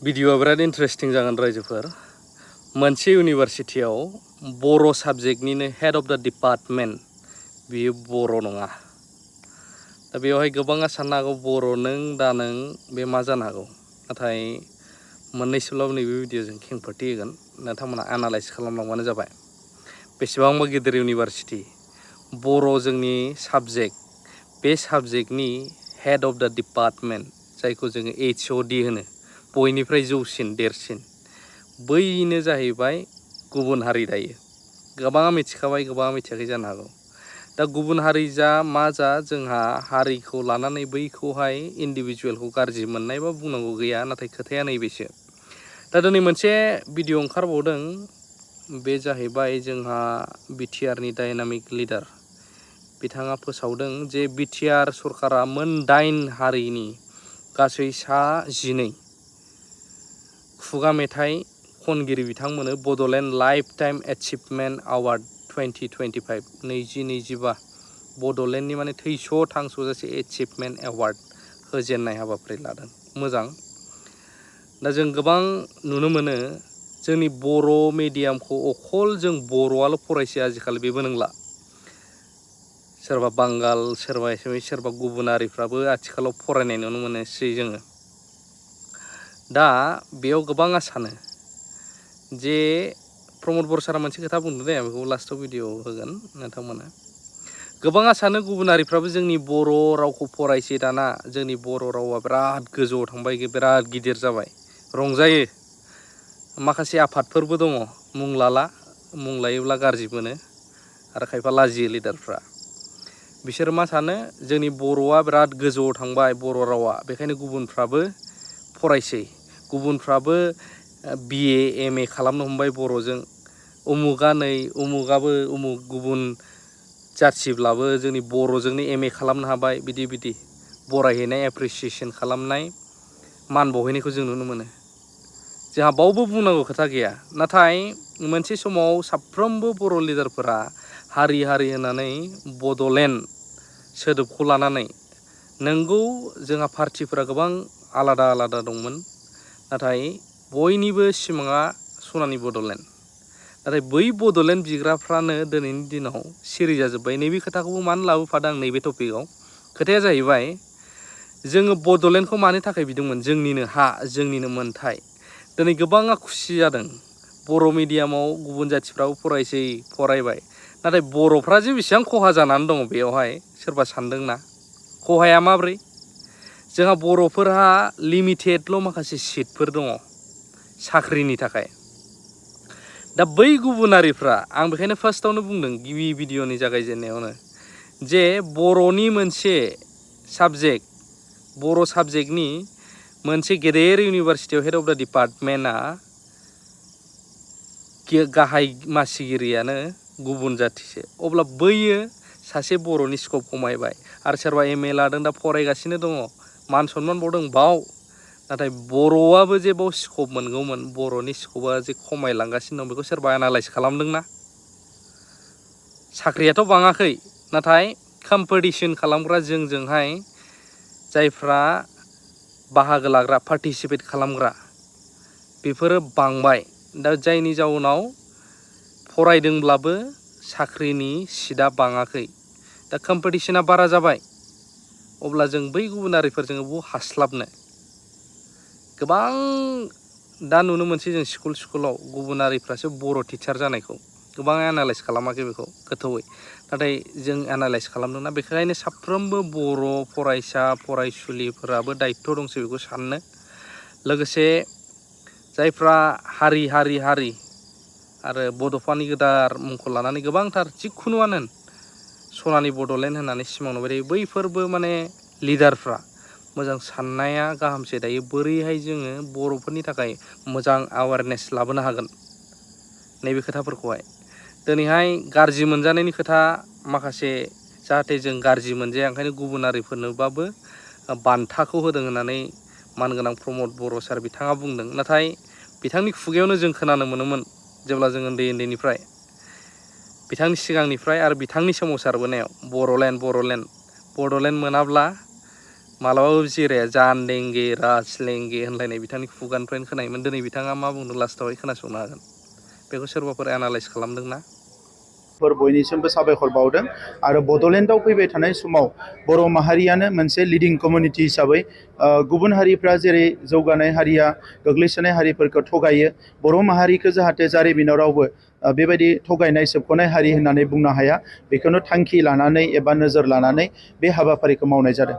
भिडिअआ बिराद इन्टारेस्टिं जागोन रायजोफोर। मोनसे इउनिभारसिटियाव बर' साबजेक्टनिनो हेड अफ द डिपार्टमेन्ट बियो बर' नङा। दा बेवहाय गोबाङा साननो हागौ बर' नों दा नों बे मा जानो हागौ, नाथाय मोननैसोल' नैबे भिडिअजों खेंफोरथि होगोन, नोंथांमोना एनालाइज खालामलांबानो जाबाय। बेसेबांबा गिदिर इउनिभारसिटि, बर' जोंनि साबजेक्ट, बे साबजेक्टनि हेड अफ द डिपार्टमेन्ट जायखौ जोङो HOD होनो, बयनिफ्राय जौसिन देरसिन, बैनो जाहैबाय गुबुन हारि दायो। गोबाङा मिथिखाबाय, गोबाङा मिथियाखै जानो हागौ। दा गुबुन हारि जा मा जा जोंहा हारिखौ लानानै बैखौहाय इन्डिभिजुवेलखौ गाज्रि मोननाय बा बुंनांगौ गैया, नाथाय खोथाया नैबेसो। दा दिनै मोनसे भिडिअ ओंखारबावदों, बे जाहैबाय जोंहा BTRनि डायनामिक लिडार बिथाङा फोसावदों जे BTR सरकारा मोन 8 हारिनि गासै सा 12 खुगा मेथाइ खनगिरि बिथांमोननो Bodoland life time achievement award 2025 2025 बड'लेण्डनि माने थैस' थांस'जासे एचिभमेन्ट एवार्ड होजेननाय हाबाफारि लादों। मोजां। दा जों गोबां नुनो मोनो जोंनि बर' मिडियामखौ अखल जों बर'आल' फरायसै आजिखालि, बेबो नंला। सोरबा बांगाल, सोरबा एसामिस, सोरबा गुबुन हारिफ्राबो आथिखालाव फरायनाय नुनो मोनोसै जोङो। दा बेयाव गोबाङा सानो जे प्रमद बर सारा मोनसे खोथा बुंदों दे, बेखौ लास्टआव भिडिअ होगोन नोंथांमोना। गोबाङा सानो गुबुन हारिफ्राबो जोंनि बर' रावखौ फरायसै दाना, जोंनि बर' रावा बिराद गोजौआव थांबाय, बिराद गिदिर जाबाय, रंजायो। माखासे आफादफोरबो दङ, मुं लाला, मुं लायोब्ला गाज्रि मोनो आरो खायफा लाजियो लिडारफ्रा। बिसोर मा सानो जोंनि बर'आ बिराद गोजौआव थांबाय बर' रावा, बेखायनो गुबुनफ्राबो फरायसै, गुबुनफ्राबो BA MA खालामनो हमबाय बर'जों। उमुगा नै उमुगाबो उमुग गुबुन जाथिब्लाबो जोंनि बर'जोंनो MA खालामनो हाबाय, बिदि बिदि बरायहैनाय, एप्रिसिएसन खालामनाय, मान बावहैनायखौ जों नुनो मोनो। जोंहा बावबो बुंनांगौ खोथा गैया, नाथाय मोनसे समाव साफ्रोमबो बर' लिडारफोरा हारि हारि होननानै बड'लेण्ड सोदोबखौ लानानै, नोंगौ जोंहा पार्टिफोरा गोबां आलादा आलादा दंमोन, नाथाय बयनिबो सिमाङा सनानि बड'लेण्ड। नाथाय बै बड'लेण्ड बिग्राफ्रानो दिनैनि दिनाव सिरि जाजोब्बाय। नैबे खोथाखौबो मानो लाबोफादों आं नैबे टपिकआव? खोथाया जाहैबाय जोङो बड'लेण्डखौ मानि थाखाय बिदोंमोन? जोंनिनो हा, जोंनिनो मोन्थाय। दिनै गोबाङा खुसि जादों, बर' मिडियामाव गुबुन जाथिफ्राबो फरायसै, फरायबाय, नाथाय बर'फ्रा जे बेसेबां खहा जानानै दङ बेयावहाय सोरबा सानदोंना? खहाया माब्रै? जोंहा बर'फोरहा लिमिटेडल' माखासे सिटफोर दङ साख्रिनि थाखाय। दा बै गुबुनारिफ्रा, आं बेखायनो फार्स्टआवनो बुंदों गिबि भिडिअनि जागायजेननायावनो, जे बर'नि मोनसे साबजेक्ट, बर' साबजेक्टनि मोनसे गेदेर इउनिभारसिटियाव हेड अफ द डिपार्टमेन्टआ गाहाय मासिगिरियानो गुबुन जाथिसो, अब्ला बैयो सासे बर'नि स्कप खमायबाय। आरो सोरबा MA लादों, दा फरायगासिनो दङ, मान सनमान बावदों बाव, नाथाय बर'आबो जे बाव स्कप मोनगौमोन, बर'नि स्कपआ जे खमायलांगासिनो दं, बेखौ सोरबा एनालाइज खालामदोंना? साख्रियाथ' बाङाखै, नाथाय कम्पिटिसन खालामग्रा जोंजोंहाय जायफ्रा बाहागो लाग्रा, पार्टिसिपेट खालामग्रा, बेफोरो बांबाय। दा जायनि जाउनाव फरायदोंब्लाबो साख्रिनि सिटआ बाङाखै। दा कम्पिटिसना बारा जाबाय, अब्ला जों बै गुबुनारिफोरजों बबाव हास्लाबनो? गोबां दा नुनो मोनसै जों स्कुलाव गुबुनारिफ्रासो बर' टिचार जानायखौ। गोबां एनालाइज खालामाखै बेखौ गोथौयै, नाथाय जों एनालाइज खालामदोंना। बेखायनो साफ्रोमबो बर' फरायसा फरायसुलिफोराबो दायित्व दंसै बेखौ साननो। लोगोसे जायफ्रा हारि हारि हारि आरो बड'फानि गोदार मुंखौ लानानै गोबांथार जिखुनुआनो सनानि बड'लेण्ड होननानै सिमां नुबाय थायो, बैफोरबो माने लिडारफ्रा मोजां साननाया गाहामसै दायो। बोरैहाय जोङो बर'फोरनि थाखाय मोजां एवारनेस लाबोनो हागोन, नैबे खोथाफोरखौहाय। दिनैहाय गाज्रि मोनजानायनि खोथा माखासे, जाहाथे जों गाज्रि मोनजाया, ओंखायनो गुबुनारिफोरनोबाबो बान्थाखौ होदों होननानै मानगोनां प्रमद बर' सार बिथाङा बुंदों। नाथाय बिथांनि खुगायावनो जों खोनानो मोनोमोन जेब्ला जों उन्दैनिफ्राय, बिथांनि सिगांनिफ्राय आरो बिथांनि सोमावसारबोनायाव, बड'लेण्ड बड'लेण्ड बड'लेण्ड मोनाब्ला मालाबाबो जिराया जान लेंगे राज लेंगे होनलायनाय बिथांनि खुगानिफ्रायनो खोनायोमोन। दिनै बिथाङा मा बुंदों लास्टावहाय खोनासंनो हागोन। बेखौ सोरबाफोर एनालाइज खालामदोंना? बयनिसिमबो साबायखर बावदों आरो बड'लेण्डआव फैबाय थानाय समाव बर' माहारियानो मोनसे लिडिं कमिउनिटि हिसाबै गुबुन हारिफ्रा जेरै जौगानाय हारिया गोग्लैसोनाय हारिफोरखौ थगायो, बर' माहारिखौ जाहाथे जारिमिनाव रावबो बेबायदि थगायनाय सोबख'नाय हारि होननानै बुंनो हाया, बेखौनो थांखि लानानै एबा नोजोर लानानै बे हाबाफारिखौ मावनाय जादों।